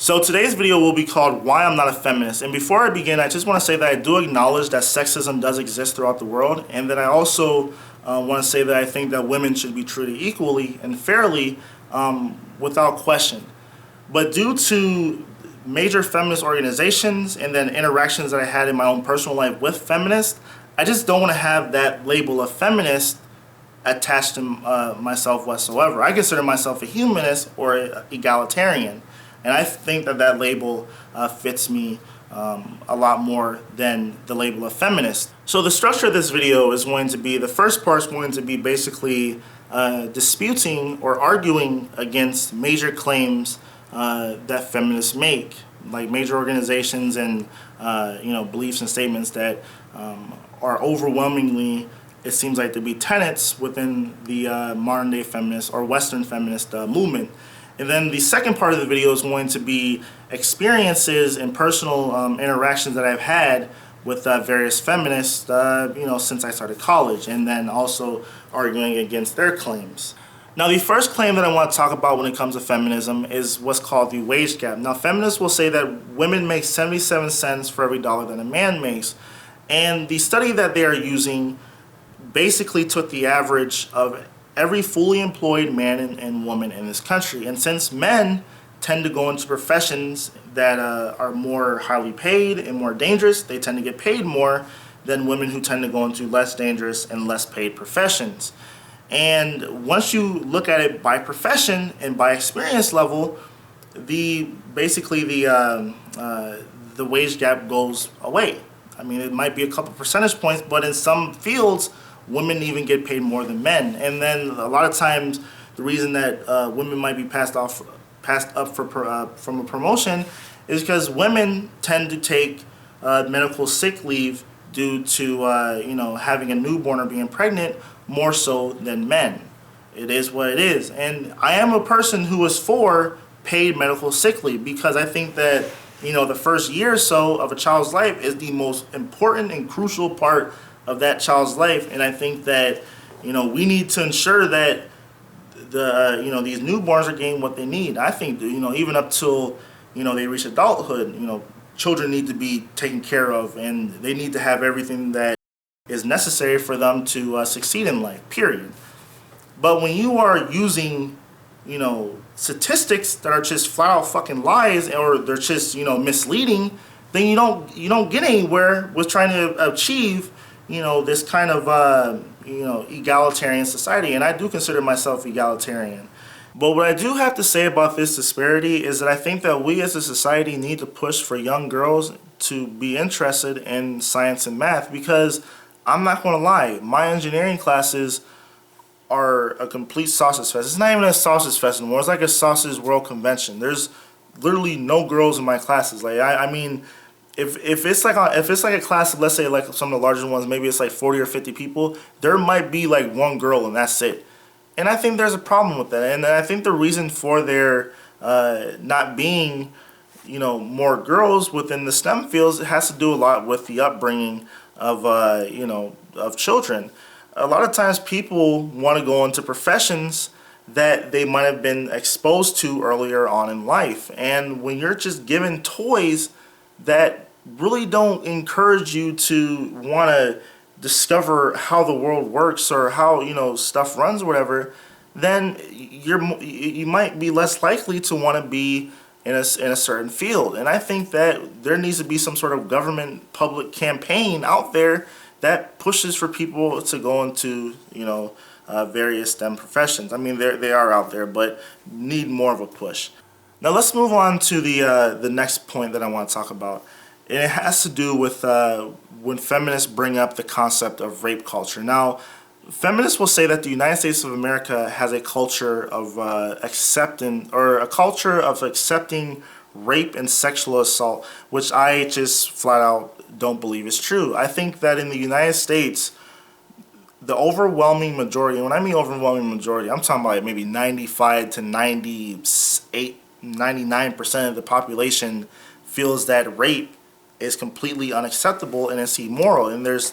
So today's video will be called Why I'm Not a Feminist. And before I begin, I just want to say that I do acknowledge that sexism does exist throughout the world, and that I also want to say that I think that women should be treated equally and fairly without question. But due to major feminist organizations and then interactions that I had in my own personal life with feminists, I just don't want to have that label of feminist attached to myself whatsoever. I consider myself a humanist or an egalitarian. And I think that that label fits me a lot more than the label of feminist. So the structure of this video is going to be, the first part is going to be basically disputing or arguing against major claims that feminists make, like major organizations and beliefs and statements that are overwhelmingly, it seems like, to be tenets within the modern day feminist or Western feminist movement. And then the second part of the video is going to be experiences and personal interactions that I've had with various feminists, since I started college, and then also arguing against their claims. Now, the first claim that I want to talk about when it comes to feminism is what's called the wage gap. Now, feminists will say that women make 77 cents for every dollar that a man makes, and the study that they are using basically took the average of every fully employed man and woman in this country. And since men tend to go into professions that are more highly paid and more dangerous, they tend to get paid more than women who tend to go into less dangerous and less paid professions. And once you look at it by profession and by experience level, the wage gap goes away. I mean, it might be a couple percentage points, but in some fields, women even get paid more than men. And then a lot of times, the reason that women might be passed up from a promotion is because women tend to take medical sick leave due to having a newborn or being pregnant more so than men. It is what it is. And I am a person who is for paid medical sick leave, because I think that the first year or so of a child's life is the most important and crucial part of that child's life. And I think that we need to ensure that these newborns are getting what they need. I think even up till they reach adulthood, children need to be taken care of, and they need to have everything that is necessary for them to succeed in life, period. But when you are using statistics that are just flat out fucking lies, or they're just misleading, then you don't get anywhere with trying to achieve this kind of egalitarian society. And I do consider myself egalitarian. But what I do have to say about this disparity is that I think that we as a society need to push for young girls to be interested in science and math, because I'm not going to lie, my engineering classes are a complete sausage fest. It's not even a sausage fest anymore. It's like a sausage world convention. There's literally no girls in my classes. Like I mean, if it's like a class of, let's say, like some of the larger ones, maybe it's like 40 or 50 people, there might be like one girl and that's it. And I think there's a problem with that. And I think the reason for there not being more girls within the STEM fields, it has to do a lot with the upbringing of of children. A lot of times people want to go into professions that they might have been exposed to earlier on in life. And when you're just given toys that really don't encourage you to want to discover how the world works or how stuff runs or whatever, then you might be less likely to want to be in a certain field. And I think that there needs to be some sort of government public campaign out there that pushes for people to go into various STEM professions. I mean, they are out there, but need more of a push. Now let's move on to the next point that I want to talk about. And it has to do with when feminists bring up the concept of rape culture. Now, feminists will say that the United States of America has a culture of accepting rape and sexual assault, which I just flat out don't believe is true. I think that in the United States, the overwhelming majority, and when I mean overwhelming majority, I'm talking about maybe 95 to 98, 99% of the population feels that rape is completely unacceptable and it's immoral, and there's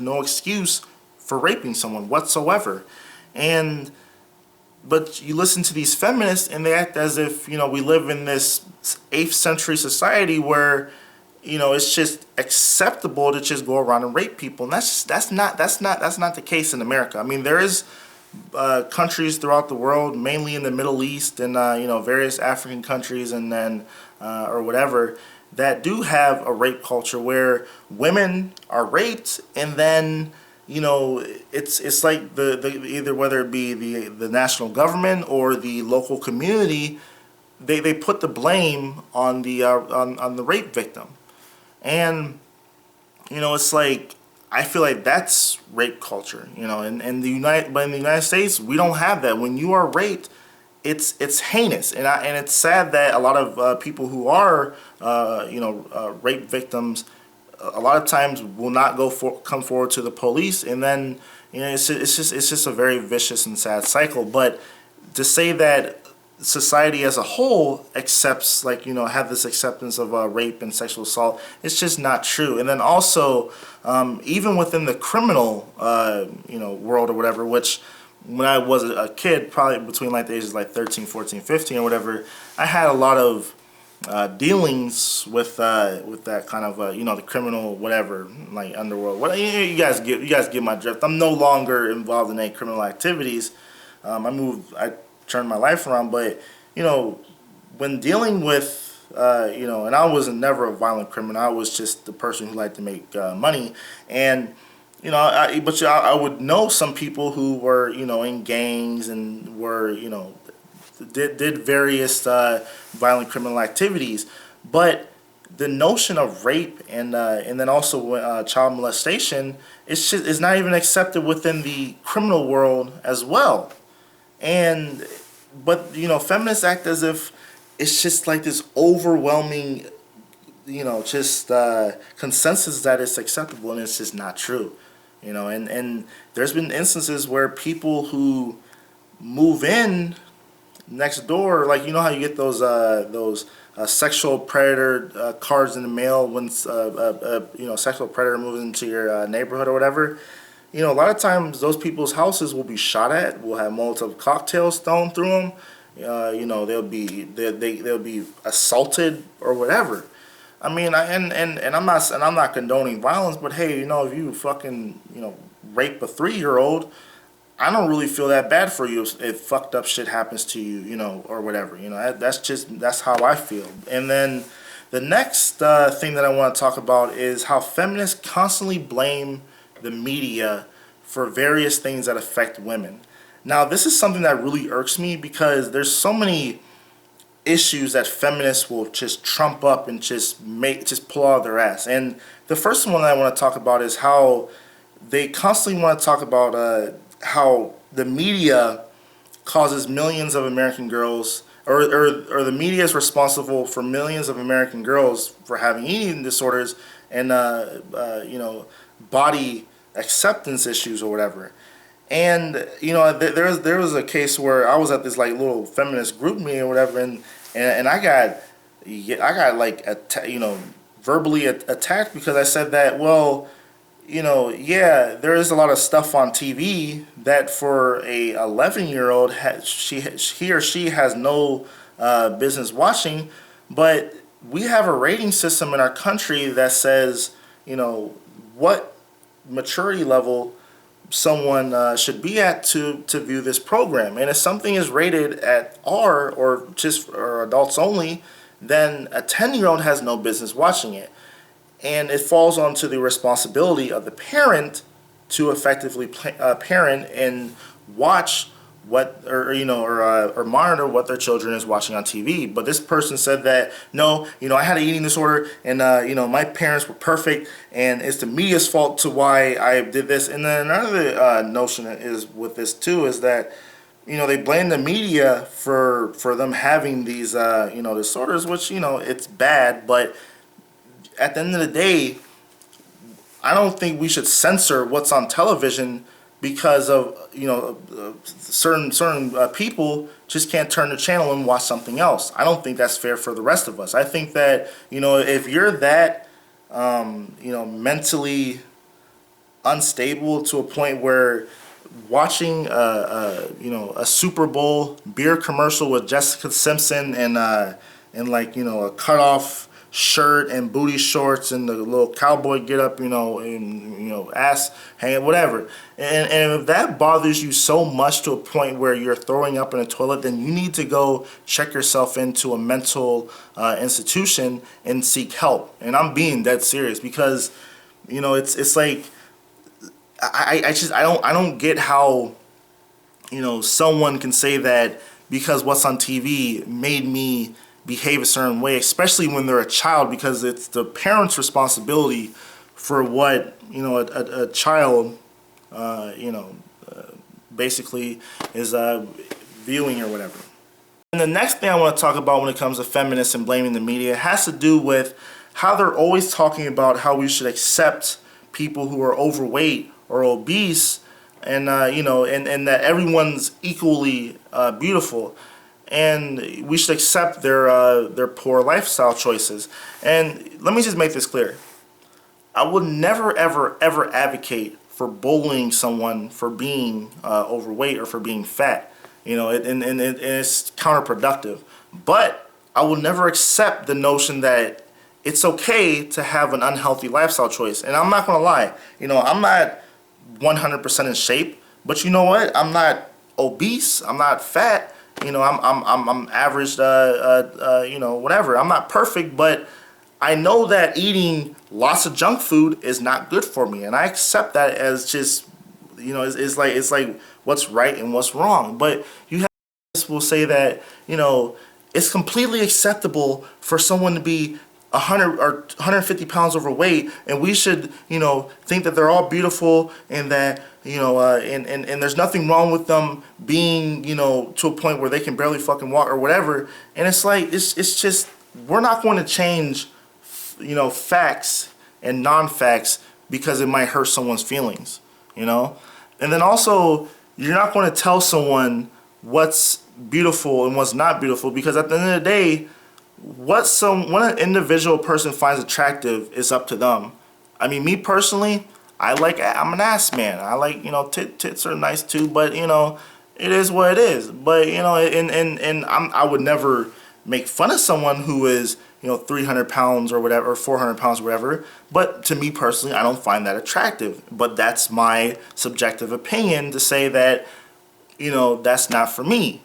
no excuse for raping someone whatsoever. And But you listen to these feminists and they act as if, we live in this 8th century society where, it's just acceptable to just go around and rape people. And that's not the case in America. I mean, there is countries throughout the world, mainly in the Middle East and, various African countries and then, or whatever, that do have a rape culture where women are raped and then, it's like the either whether it be the national government or the local community, they put the blame on the rape victim. And, it's like, I feel like that's rape culture, and but in the United States, we don't have that. When you are raped, it's heinous, and it's sad that a lot of people who are, rape victims, a lot of times will not come forward to the police, and then, it's just a very vicious and sad cycle. But to say that society as a whole accepts, have this acceptance of rape and sexual assault, it's just not true. And then also, even within the criminal, world or whatever, which when I was a kid, probably between the ages 13, 14, 15 or whatever, I had a lot of dealings with that kind of the criminal whatever, underworld. You guys get my drift. I'm no longer involved in any criminal activities. I turned my life around, but when dealing with and I was never a violent criminal. I was just the person who liked to make money, and I would know some people who were in gangs and were did various violent criminal activities, but the notion of rape and then also child molestation is not even accepted within the criminal world as well. But feminists act as if it's just like this overwhelming, just consensus that it's acceptable, and it's just not true. And there's been instances where people who move in next door, how you get those sexual predator cards in the mail when sexual predator moves into your neighborhood or whatever. A lot of times those people's houses will be shot at, will have Molotov cocktails thrown through them. They'll be assaulted or whatever. I mean, I'm not condoning violence, but hey, if you fucking rape a 3-year-old, I don't really feel that bad for you if fucked up shit happens to you, or whatever. That's how I feel. And then the next thing that I want to talk about is how feminists constantly blame the media for various things that affect women. Now, this is something that really irks me because there's so many issues that feminists will just trump up and just pull out of their ass. And the first one I want to talk about is how they constantly want to talk about how the media causes millions of American girls, or the media is responsible for millions of American girls for having eating disorders and body acceptance issues or whatever. And there was a case where I was at this little feminist group meeting or whatever, and I got verbally attacked because I said that, well, there is a lot of stuff on TV that for a 11-year-old he or she has no business watching, but we have a rating system in our country that says what maturity level someone should be at to view this program. And if something is rated at R or adults only, then a 10-year-old has no business watching it. And it falls onto the responsibility of the parent to effectively parent and watch or monitor what their children is watching on TV. But this person said that, no, I had an eating disorder and, my parents were perfect and it's the media's fault to why I did this. And then another notion is with this too is that, they blame the media for them having these, disorders, which, it's bad. But at the end of the day, I don't think we should censor what's on television because of certain people just can't turn the channel and watch something else. I don't think that's fair for the rest of us. I think that if you're that mentally unstable to a point where watching a Super Bowl beer commercial with Jessica Simpson and like a cut off shirt and booty shorts and the little cowboy get up, and ass hanging, whatever. And if that bothers you so much to a point where you're throwing up in a toilet, then you need to go check yourself into a mental institution and seek help. And I'm being dead serious because it's like I don't get how someone can say that because what's on TV made me behave a certain way, especially when they're a child, because it's the parent's responsibility for what a child basically is viewing or whatever. And the next thing I want to talk about when it comes to feminists and blaming the media has to do with how they're always talking about how we should accept people who are overweight or obese, and and that everyone's equally beautiful, and we should accept their poor lifestyle choices. And let me just make this clear: I would never, ever, ever advocate for bullying someone for being overweight or for being fat. And it's counterproductive. But I will never accept the notion that it's okay to have an unhealthy lifestyle choice. And I'm not gonna lie, I'm not 100% in shape, but you know what? I'm not obese. I'm not fat. I'm average. Whatever. I'm not perfect, but I know that eating lots of junk food is not good for me, and I accept that as just it's like what's right and what's wrong. But you have will say that it's completely acceptable for someone to be 100 or 150 pounds overweight, and we should think that they're all beautiful, and that and there's nothing wrong with them being to a point where they can barely fucking walk or whatever. And it's like it's just, we're not going to change facts and non-facts because it might hurt someone's feelings, and then also you're not going to tell someone what's beautiful and what's not beautiful, because at the end of the day, what an individual person finds attractive is up to them. I mean, me personally, I'm an ass man. I like, tits are nice too, but it is what it is. But I would never make fun of someone who is 300 pounds or whatever, or 400 pounds or whatever. But to me personally, I don't find that attractive. But that's my subjective opinion to say that that's not for me.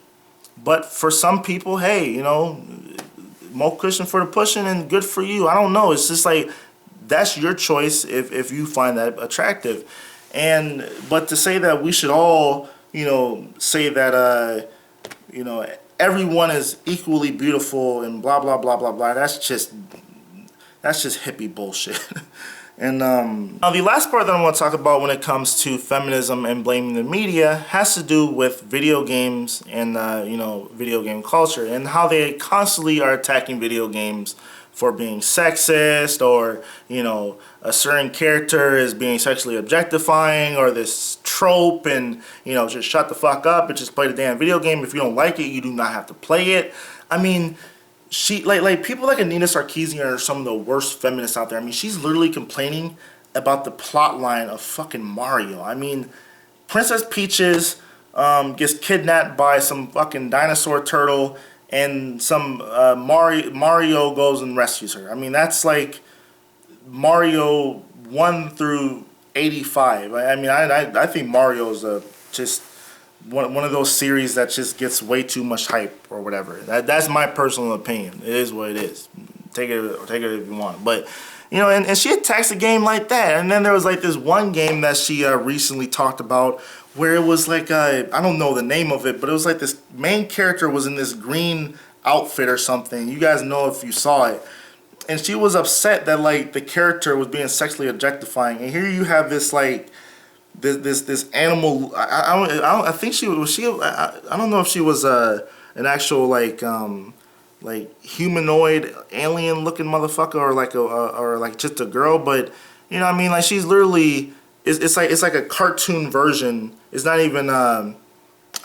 But for some people, hey, more cushion for the pushing and good for you. I don't know. It's just like, that's your choice if you find that attractive. But to say that we should all, say that, everyone is equally beautiful and blah, blah, blah, blah, blah, that's just hippie bullshit. And now the last part that I want to talk about when it comes to feminism and blaming the media has to do with video games and video game culture, and how they constantly are attacking video games for being sexist, or a certain character is being sexually objectifying, or this trope, and just shut the fuck up and just play the damn video game. If you don't like it, you do not have to play it. I mean, she like people like Anita Sarkeesian are some of the worst feminists out there. I mean, she's literally complaining about the plot line of fucking Mario. I mean, Princess Peaches gets kidnapped by some fucking dinosaur turtle, and some Mario goes and rescues her. I mean, that's like Mario 1 through 85. I mean, I think Mario's just one of those series that just gets way too much hype or whatever. That's my personal opinion. It is what it is. Take it if you want. But and she attacks a game like that. And then there was like this one game that she recently talked about, where it was like I don't know the name of it, but it was like this main character was in this green outfit or something. You guys know if you saw it. And she was upset that like the character was being sexually objectifying. And here you have this like this animal. I think she I don't know if she was an actual like humanoid alien looking motherfucker, or like just a girl. But what I mean, like she's literally it's like a cartoon version. It's not even I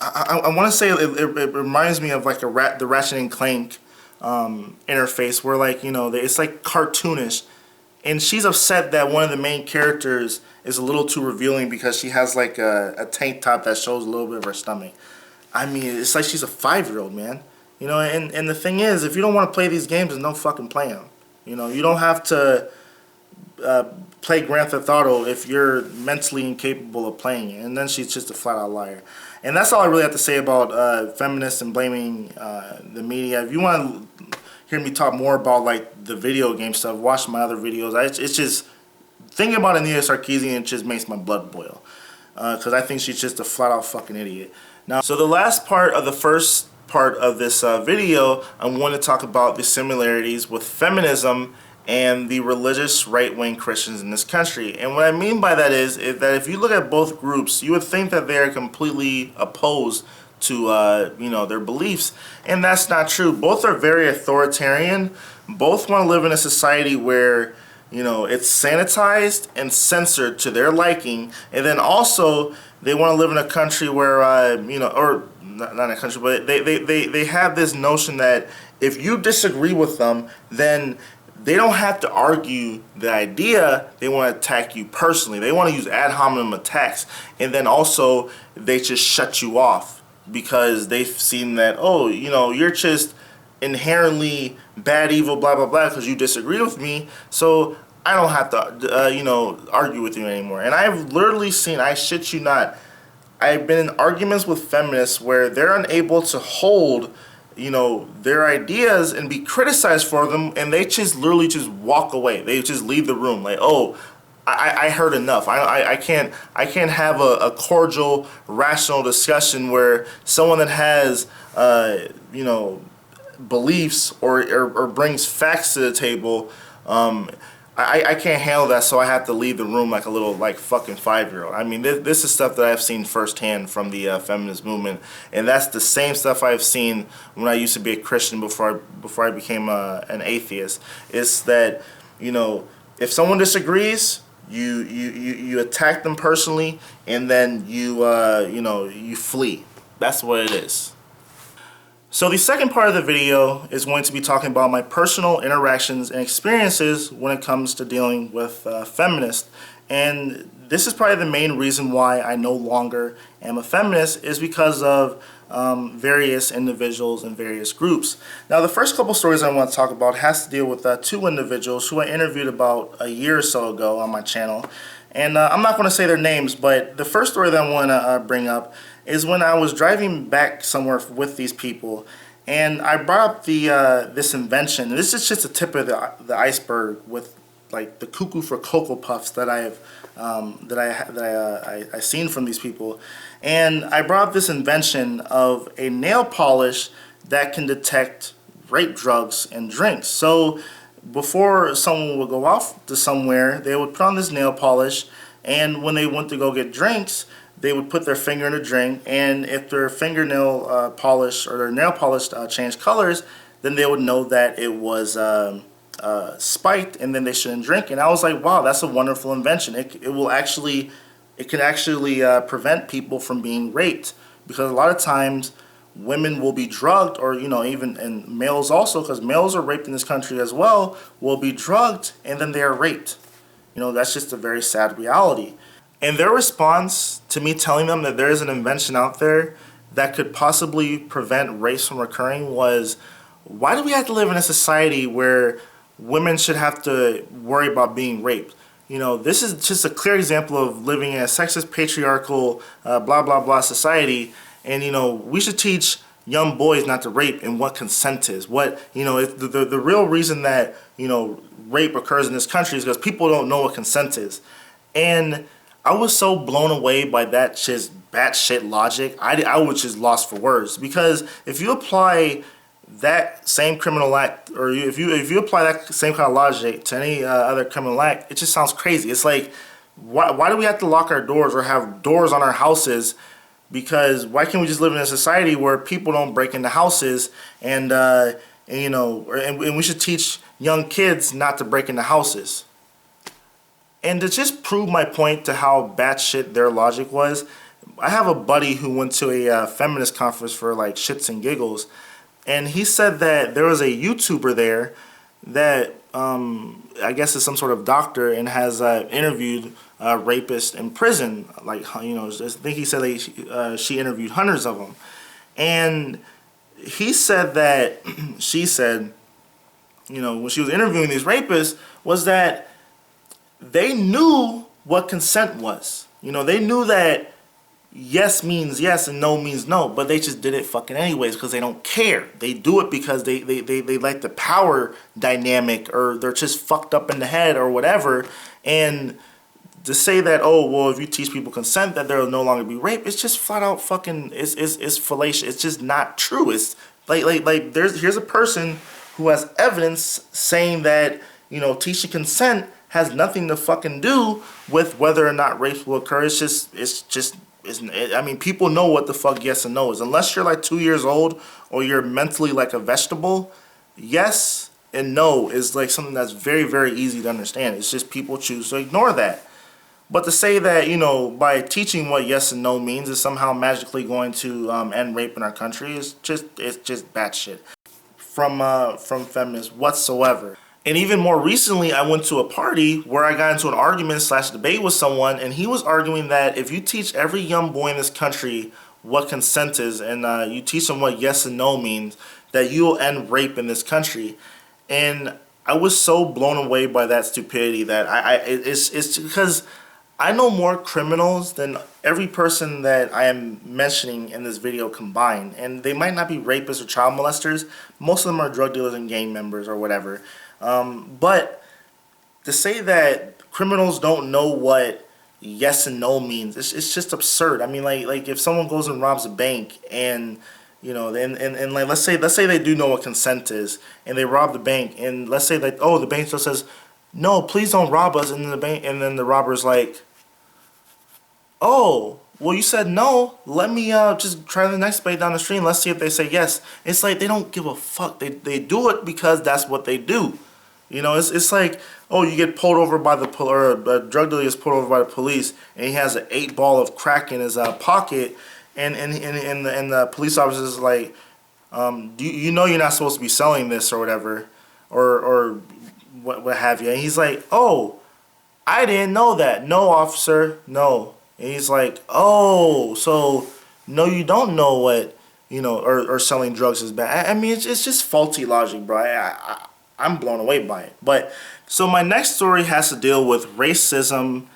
want to say it reminds me of like the Ratchet and Clank interface, where like it's like cartoonish. and she's upset that one of the main characters is a little too revealing because she has like a tank top that shows a little bit of her stomach. I mean, it's like she's a 5-year-old, man. You know, and the thing is, if you don't want to play these games, then don't fucking play them. You know, you don't have to play Grand Theft Auto if you're mentally incapable of playing it. And then she's just a flat-out liar. And that's all I really have to say about feminists and blaming the media. If you want to hear me talk more about like the video game stuff, watch my other videos. It's just thinking about Anita Sarkeesian just makes my blood boil because I think she's just a flat-out fucking idiot. Now, so the last part of the first part of this video, I want to talk about the similarities with feminism and the religious right-wing Christians in this country. And what I mean by that is that if you look at both groups, you would think that they are completely opposed to their beliefs, and that's not true. Both are very authoritarian. Both want to live in a society where it's sanitized and censored to their liking, and then also they want to live in a country where or not a country, but they have this notion that if you disagree with them, then they don't have to argue the idea. They want to attack you personally. They want to use ad hominem attacks. And then also, they just shut you off because they've seen that, you're just inherently bad, evil, blah, blah, blah, because you disagree with me. So I don't have to, argue with you anymore. And I've literally seen, I shit you not, I've been in arguments with feminists where they're unable to hold their ideas and be criticized for them, and they just literally just walk away. They just leave the room like, oh, I heard enough. I can't have a cordial, rational discussion where someone that has beliefs or brings facts to the table, I can't handle that, so I have to leave the room like a little fucking 5-year-old. I mean, this is stuff that I've seen firsthand from the feminist movement, and that's the same stuff I've seen when I used to be a Christian before I became an atheist. It's that if someone disagrees, you attack them personally, and then you flee. That's what it is. So the second part of the video is going to be talking about my personal interactions and experiences when it comes to dealing with feminists. And this is probably the main reason why I no longer am a feminist, is because of various individuals and various groups. Now, the first couple stories I want to talk about has to deal with two individuals who I interviewed about a year or so ago on my channel. And I'm not going to say their names, but the first story that I want to bring up is when I was driving back somewhere with these people, and I brought up this invention. This is just the tip of the iceberg with like the cuckoo for Cocoa Puffs that I seen from these people, and I brought up this invention of a nail polish that can detect rape drugs and drinks. So before someone would go off to somewhere, they would put on this nail polish, and when they went to go get drinks, they would put their finger in a drink, and if their fingernail polish or their nail polish changed colors, then they would know that it was spiked, and then they shouldn't drink. And I was like, wow, that's a wonderful invention. It can actually prevent people from being raped, because a lot of times women will be drugged, or even and males also, because males are raped in this country as well, will be drugged and then they are raped. That's just a very sad reality. And their response to me telling them that there is an invention out there that could possibly prevent rapes from occurring was, why do we have to live in a society where women should have to worry about being raped? This is just a clear example of living in a sexist, patriarchal, blah, blah, blah society. And, we should teach young boys not to rape and what consent is. The real reason that, rape occurs in this country is because people don't know what consent is. And I was so blown away by that just batshit logic. I was just lost for words, because if you apply that same criminal act, or if you apply that same kind of logic to any other criminal act, it just sounds crazy. It's like, why do we have to lock our doors or have doors on our houses? Because why can't we just live in a society where people don't break into houses, and we should teach young kids not to break into houses. And to just prove my point to how batshit their logic was, I have a buddy who went to a feminist conference for like shits and giggles, and he said that there was a YouTuber there that I guess is some sort of doctor and has interviewed rapists in prison. Like, you know, I think he said she interviewed hundreds of them. And he said that, she said, you know, when she was interviewing these rapists, was that they knew what consent was. You know, they knew that yes means yes and no means no, but they just did it fucking anyways because they don't care. They do it because they like the power dynamic, or they're just fucked up in the head or whatever. And to say that, oh, well, if you teach people consent that there will no longer be rape, it's just flat out fucking, it's fallacious. It's just not true. It's like here's a person who has evidence saying that, you know, teaching consent has nothing to fucking do with whether or not rape will occur. I mean, people know what the fuck yes and no is. Unless you're like 2 years old or you're mentally like a vegetable, yes and no is like something that's very, very easy to understand. It's just people choose to ignore that. But to say that, you know, by teaching what yes and no means is somehow magically going to end rape in our country is just batshit from feminists whatsoever. And even more recently, I went to a party where I got into an argument / debate with someone, and he was arguing that if you teach every young boy in this country what consent is, and you teach them what yes and no means, that you'll end rape in this country. And I was so blown away by that stupidity that it's because I know more criminals than every person that I am mentioning in this video combined. And they might not be rapists or child molesters. Most of them are drug dealers and gang members or whatever. But to say that criminals don't know what yes and no means, it's just absurd. I mean, like if someone goes and robs a bank and, you know, and like let's say they do know what consent is and they rob the bank, and let's say that, oh, the bank still says, no, please don't rob us, and then the robber's like, oh, well, you said no, let me just try the next bank down the street and let's see if they say yes. It's like they don't give a fuck. They do it because that's what they do. You know, it's like, oh, you get pulled over by the or a drug dealer is pulled over by the police and he has an 8-ball of crack in his pocket, and the police officer is like, you know you're not supposed to be selling this or whatever, or what have you. And he's like, oh, I didn't know that. No, officer, no. And he's like, oh, so no, you don't know what, you know, or selling drugs is bad. I mean, it's just faulty logic, bro. I'm blown away by it. But so my next story has to deal with racism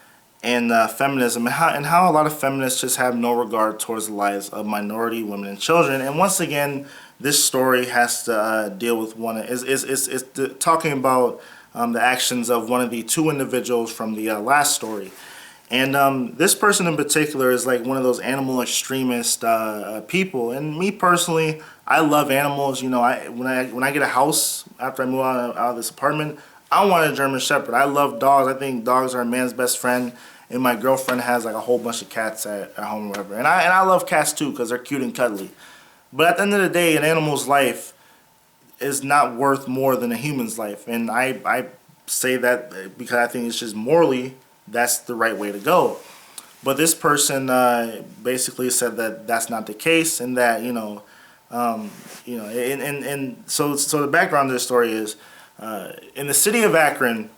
and feminism, and how a lot of feminists just have no regard towards the lives of minority women and children. And once again, this story has to deal with talking about the actions of one of the two individuals from the last story. And this person in particular is like one of those animal extremist people. And me personally, I love animals. You know, when I get a house after I move out of this apartment, I want a German Shepherd. I love dogs. I think dogs are a man's best friend. And my girlfriend has like a whole bunch of cats at home or whatever. And I love cats too because they're cute and cuddly. But at the end of the day, an animal's life is not worth more than a human's life. And I say that because I think it's just morally, that's the right way to go. But this person basically said that that's not the case, and that and so the background of this story is in the city of Akron,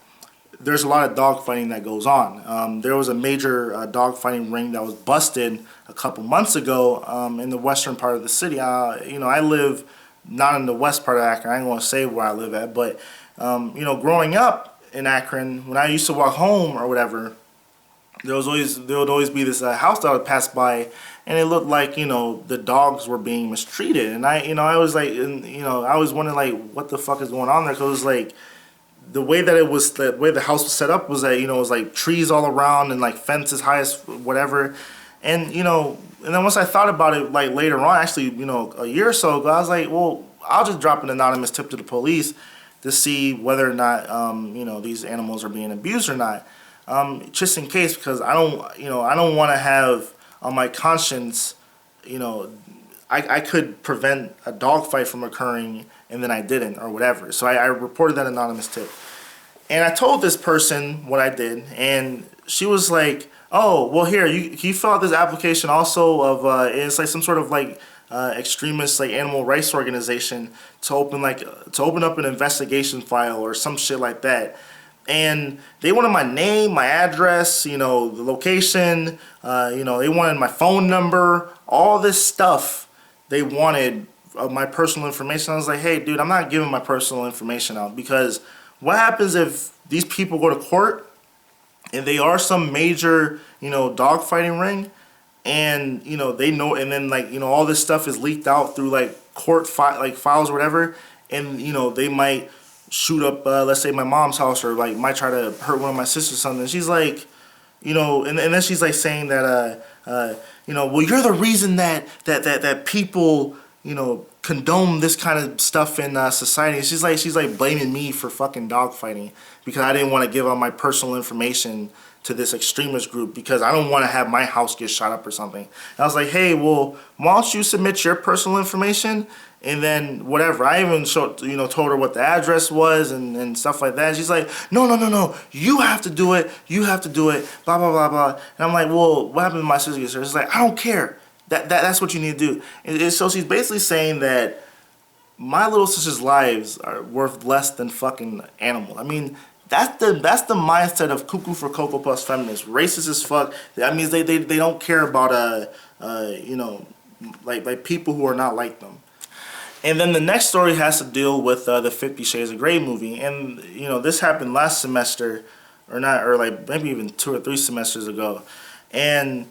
there's a lot of dogfighting that goes on. There was a major dogfighting ring that was busted a couple months ago in the western part of the city. I live not in the west part of Akron. I ain't gonna say where I live at, but growing up in Akron, when I used to walk home or whatever, there would always be this house that I would pass by, and it looked like the dogs were being mistreated, and I was like, I was wondering like what the fuck is going on there, because it was like the way the house was set up was that it was like trees all around and like fences high as whatever, and and then once I thought about it like later on, actually a year or so ago, I was like, well, I'll just drop an anonymous tip to the police to see whether or not these animals are being abused or not, just in case, because I don't want to have on my conscience, I could prevent a dog fight from occurring and then I didn't or whatever. So I reported that anonymous tip, and I told this person what I did, and she was like, oh, well, here, you fill out this application also of it's like some sort of like extremist like animal rights organization to open up an investigation file or some shit like that. And they wanted my name, my address, the location, they wanted my phone number, all this stuff they wanted of my personal information. I was like, hey, dude, I'm not giving my personal information out, because what happens if these people go to court and they are some major, dogfighting ring, and, they know, and then all this stuff is leaked out through court files or whatever, and, they might shoot up, let's say my mom's house, or might try to hurt one of my sisters or something. She's like, and then she's like saying that, well, you're the reason that people, condone this kind of stuff in society. She's like blaming me for fucking dogfighting because I didn't want to give out my personal information to this extremist group because I don't want to have my house get shot up or something. And I was like, hey, well, why don't you submit your personal information and then whatever. I even told her what the address was and stuff like that. And she's like, no, you have to do it, blah, blah, blah, blah. And I'm like, well, what happened to my sister? She's like, I don't care. That's what you need to do. And so she's basically saying that my little sister's lives are worth less than fucking animals. I mean, that's the mindset of Cuckoo for Cocoa Puffs feminists. Racist as fuck. That means they don't care about like people who are not like them. And then the next story has to deal with the 50 Shades of Grey movie. And this happened last semester, or maybe even 2 or 3 semesters ago. And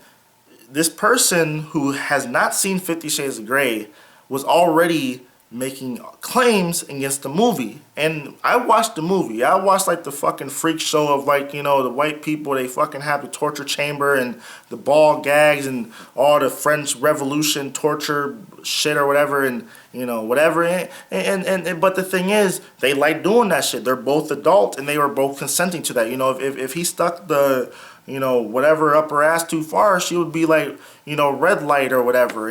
this person who has not seen 50 Shades of Grey was already making claims against the movie. And I watched the movie. I watched the fucking freak show of the white people, they fucking have the torture chamber and the ball gags and all the French Revolution torture shit or whatever, and whatever. And but the thing is, they like doing that shit. They're both adult and they were both consenting to that. If he stuck the whatever up her ass too far, she would be like, red light or whatever,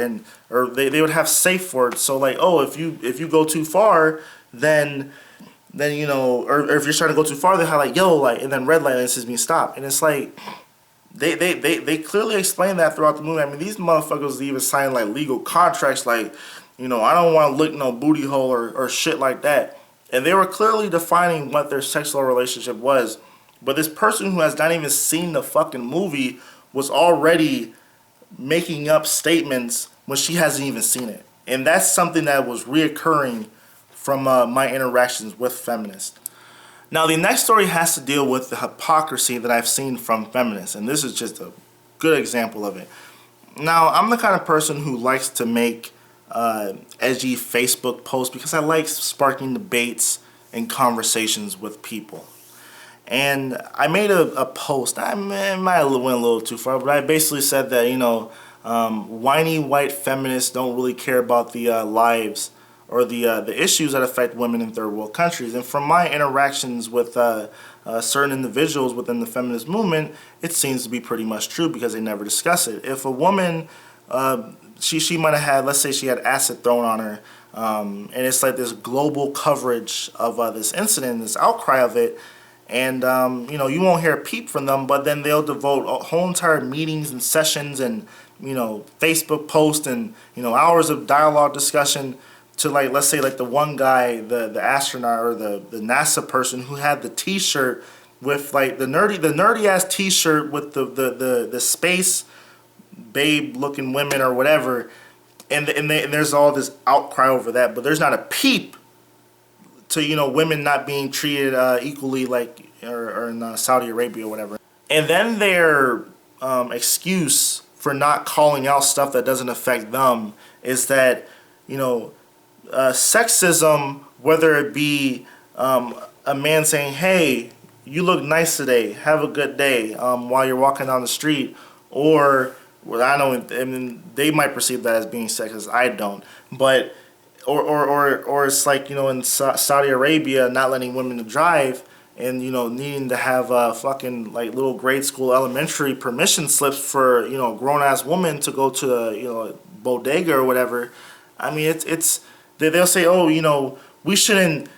or they would have safe words. So if you go too far, then or if you're trying to go too far, they have yellow light and then red light, and it says me stop. And it's they clearly explain that throughout the movie. I mean, these motherfuckers even sign legal contracts I don't want to lick no booty hole or shit like that. And they were clearly defining what their sexual relationship was. But this person who has not even seen the fucking movie was already making up statements when she hasn't even seen it. And that's something that was reoccurring from my interactions with feminists. Now, the next story has to deal with the hypocrisy that I've seen from feminists. And this is just a good example of it. Now, I'm the kind of person who likes to make edgy Facebook posts because I like sparking debates and conversations with people. And I made a post. I might have went a little too far, but I basically said that, whiny white feminists don't really care about the lives or the issues that affect women in third world countries. And from my interactions with certain individuals within the feminist movement, it seems to be pretty much true because they never discuss it. If a woman, she might have had, let's say she had acid thrown on her, and it's this global coverage of this incident, this outcry of it, and you won't hear a peep from them, but then they'll devote whole entire meetings and sessions and Facebook posts and hours of dialogue discussion to let's say the one guy, the astronaut or the NASA person who had the T-shirt with the nerdy ass T-shirt with the space babe looking women or whatever, and there's all this outcry over that, but there's not a peep to women not being treated equally or in Saudi Arabia or whatever. And then their excuse for not calling out stuff that doesn't affect them is that sexism, whether it be a man saying, hey, you look nice today, have a good day, while you're walking down the street, or they might perceive that as being sexist. I don't, but or it's in Saudi Arabia not letting women drive and needing to have fucking little grade school elementary permission slips for a grown ass woman to go to a bodega or whatever. I mean, they'll say, oh, we shouldn't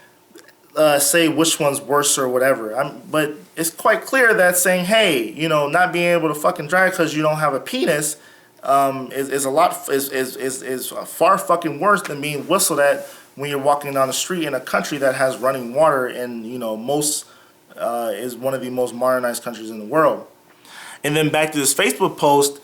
say which one's worse or whatever. But it's quite clear that saying, hey, not being able to fucking drive because you don't have a penis, is far fucking worse than being whistled at when you're walking down the street in a country that has running water and most is one of the most modernized countries in the world. And then back to this Facebook post,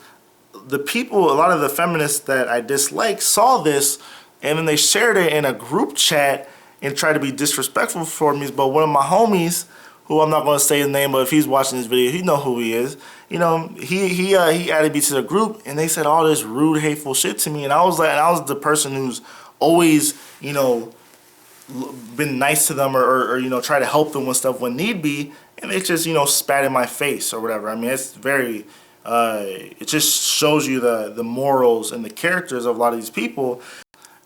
a lot of the feminists that I dislike saw this, and then they shared it in a group chat and tried to be disrespectful for me. But one of my homies, who I'm not going to say his name, but if he's watching this video, he know who he is. He added me to the group, and they said all this rude, hateful shit to me, and I was the person who's always, been nice to them or try to help them with stuff when need be, and they just spat in my face or whatever. I mean, it's very. It just shows you the morals and the characters of a lot of these people.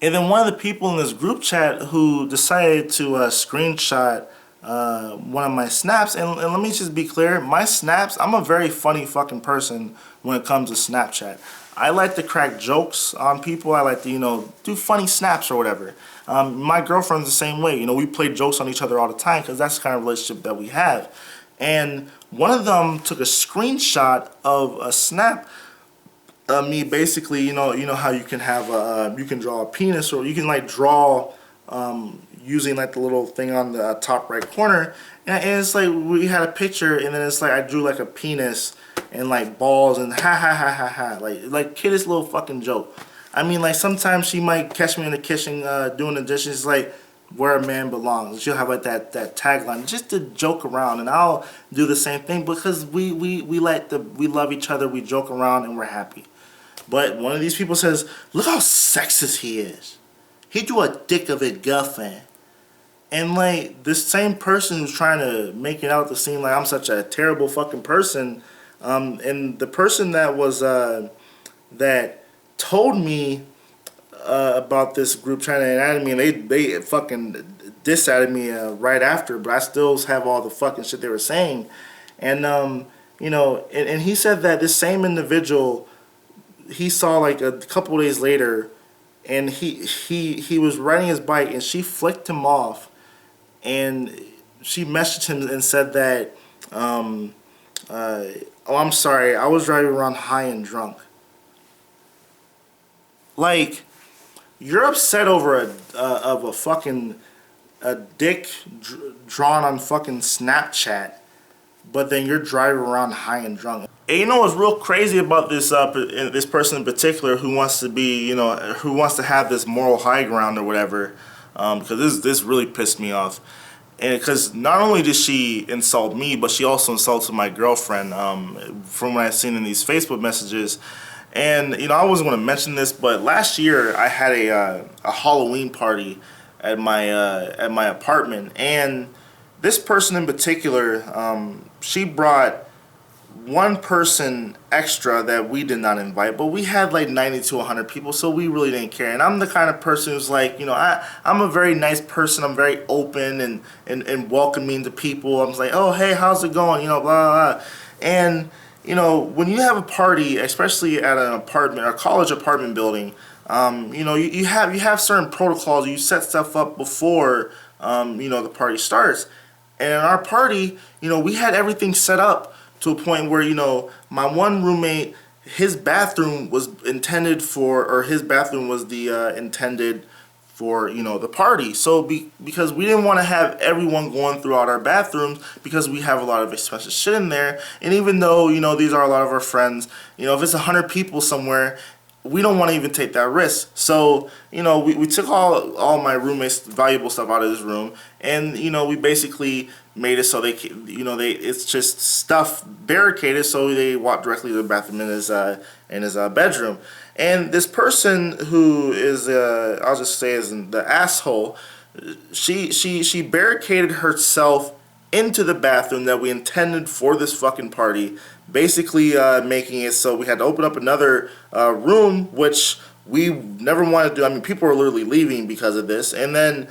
And then one of the people in this group chat who decided to screenshot one of my snaps, and let me just be clear, my snaps, I'm a very funny fucking person when it comes to Snapchat. I like to crack jokes on people. I like to, do funny snaps or whatever. My girlfriend's the same way. We play jokes on each other all the time because that's the kind of relationship that we have. And one of them took a screenshot of a snap of me basically, you know how you can have you can draw a penis, or you can like draw using like the little thing on the top right corner, and it's like we had a picture, and then it's like I drew like a penis and like balls and ha ha ha ha ha, like kiddish little fucking joke. I mean, like sometimes she might catch me in the kitchen doing the dishes, like where a man belongs. She'll have like that tagline just to joke around, and I'll do the same thing because we love each other, we joke around, and we're happy. But one of these people says, "Look how sexist he is. He drew a dick of his girlfriend." And like this same person who's trying to make it out to seem like I'm such a terrible fucking person, and the person that was that told me about this group trying to add me, and they fucking diss-added me right after, but I still have all the fucking shit they were saying. And and he said that this same individual he saw like a couple days later, and he was riding his bike, and she flicked him off, and she messaged him and said that oh, I'm sorry, I was driving around high and drunk. Like, you're upset over a fucking dick drawn on fucking Snapchat, but then you're driving around high and drunk. And you know what's real crazy about this this person in particular who wants to be, who wants to have this moral high ground or whatever, because this really pissed me off. And because not only did she insult me, but she also insulted my girlfriend from what I've seen in these Facebook messages. And I wasn't going to mention this, but last year I had a Halloween party at my apartment, and this person in particular, she brought one person extra that we did not invite, but we had like 90 to 100 people, so we really didn't care. And I'm the kind of person who's like, I'm a very nice person. I'm very open and welcoming to people. I'm just like, oh, hey, how's it going? Blah, blah, blah. And when you have a party, especially at an apartment, a college apartment building, you have certain protocols. You set stuff up before, the party starts. And in our party, we had everything set up to a point where, my one roommate, his bathroom was intended for, or his bathroom was the intended for, the party. So because we didn't want to have everyone going throughout our bathrooms, because we have a lot of expensive shit in there. And even though, these are a lot of our friends, if it's 100 people somewhere, we don't want to even take that risk. So, we took all my roommates' valuable stuff out of his room, and, we basically made it so it's just stuff barricaded, so they walk directly to the bathroom in his bedroom. And this person who is, I'll just say is the asshole, she barricaded herself into the bathroom that we intended for this fucking party, basically making it so we had to open up another room, which we never wanted to do. I mean, people were literally leaving because of this. And then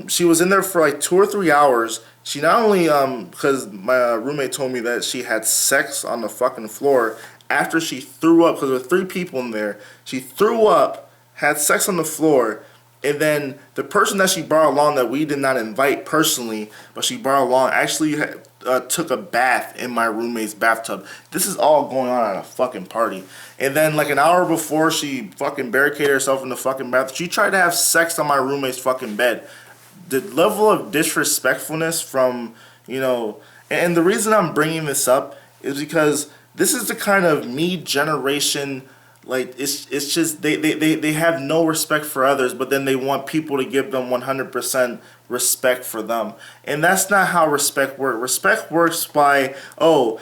she was in there for like 2 or 3 hours. She not only, because my roommate told me that she had sex on the fucking floor after she threw up, because there were 3 people in there. She threw up, had sex on the floor, And then the person that she brought along that we did not invite personally, but she brought along, actually took a bath in my roommate's bathtub. This is all going on at a fucking party. And then like an hour before she fucking barricaded herself in the fucking bath, she tried to have sex on my roommate's fucking bed. The level of disrespectfulness from, you know, and the reason I'm bringing this up is because this is the kind of me generation. Like it's just they have no respect for others, but then they want people to give them 100% respect for them, and that's not how respect works. Respect works by like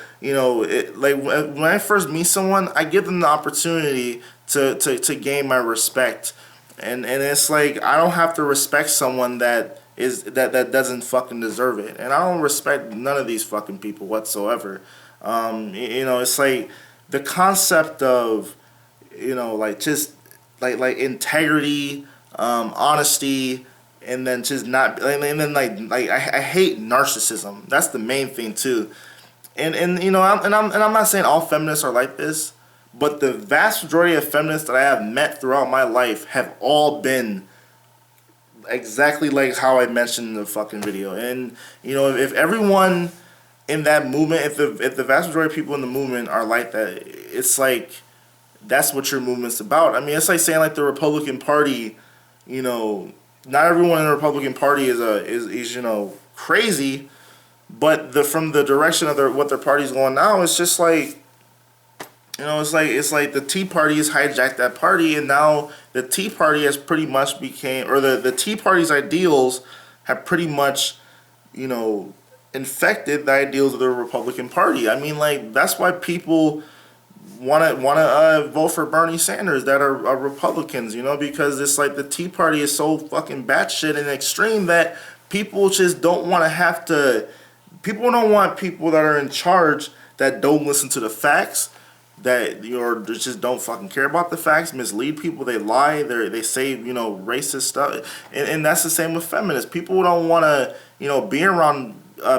when I first meet someone, I give them the opportunity to gain my respect, and it's like I don't have to respect someone that doesn't fucking deserve it, and I don't respect none of these fucking people whatsoever. It's like the concept of just like integrity, honesty, and then just not, and then I hate narcissism. That's the main thing too, and I'm not saying all feminists are like this, but the vast majority of feminists that I have met throughout my life have all been exactly like how I mentioned in the fucking video. And if everyone in that movement, if the vast majority of people in the movement are like that, it's like, that's what your movement's about. I mean, it's like saying like the Republican Party, not everyone in the Republican Party is crazy, but from the direction of what their party's going now, it's just like, it's like the Tea Party has hijacked that party, and now the Tea Party has pretty much the Tea Party's ideals have pretty much, infected the ideals of the Republican Party. I mean, like, that's why people want to vote for Bernie Sanders that are Republicans, because it's like the Tea Party is so fucking batshit and extreme that people just don't want to have to. People don't want people that are in charge that don't listen to the facts, that just don't fucking care about the facts, mislead people, they lie, they say racist stuff, and that's the same with feminists. People don't want to be around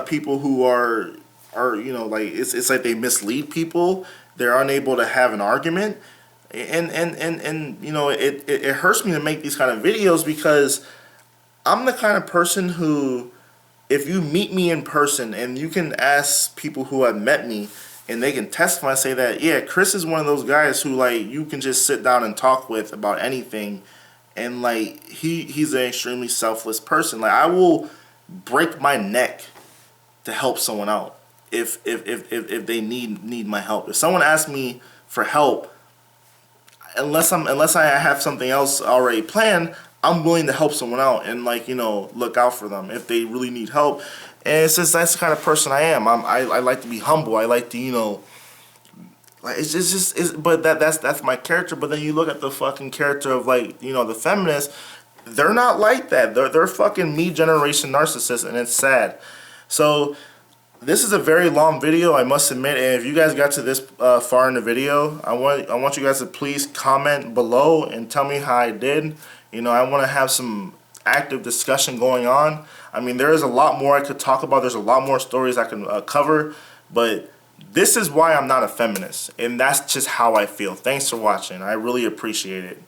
people who are like it's like they mislead people. They're unable to have an argument, and it hurts me to make these kind of videos because I'm the kind of person who, if you meet me in person and you can ask people who have met me and they can testify and say that, yeah, Chris is one of those guys who like you can just sit down and talk with about anything, and like he's an extremely selfless person. Like I will break my neck to help someone out. If they need my help. If someone asks me for help, unless I have something else already planned, I'm willing to help someone out and look out for them if they really need help. And it's just that's the kind of person I am. I like to be humble. I like to but that's my character. But then you look at the fucking character of the feminists, they're not like that. They're fucking me generation narcissists, and it's sad. So this is a very long video, I must admit, and if you guys got to this far in the video, I want you guys to please comment below and tell me how I did. I want to have some active discussion going on. I mean, there is a lot more I could talk about. There's a lot more stories I can cover, but this is why I'm not a feminist, and that's just how I feel. Thanks for watching. I really appreciate it.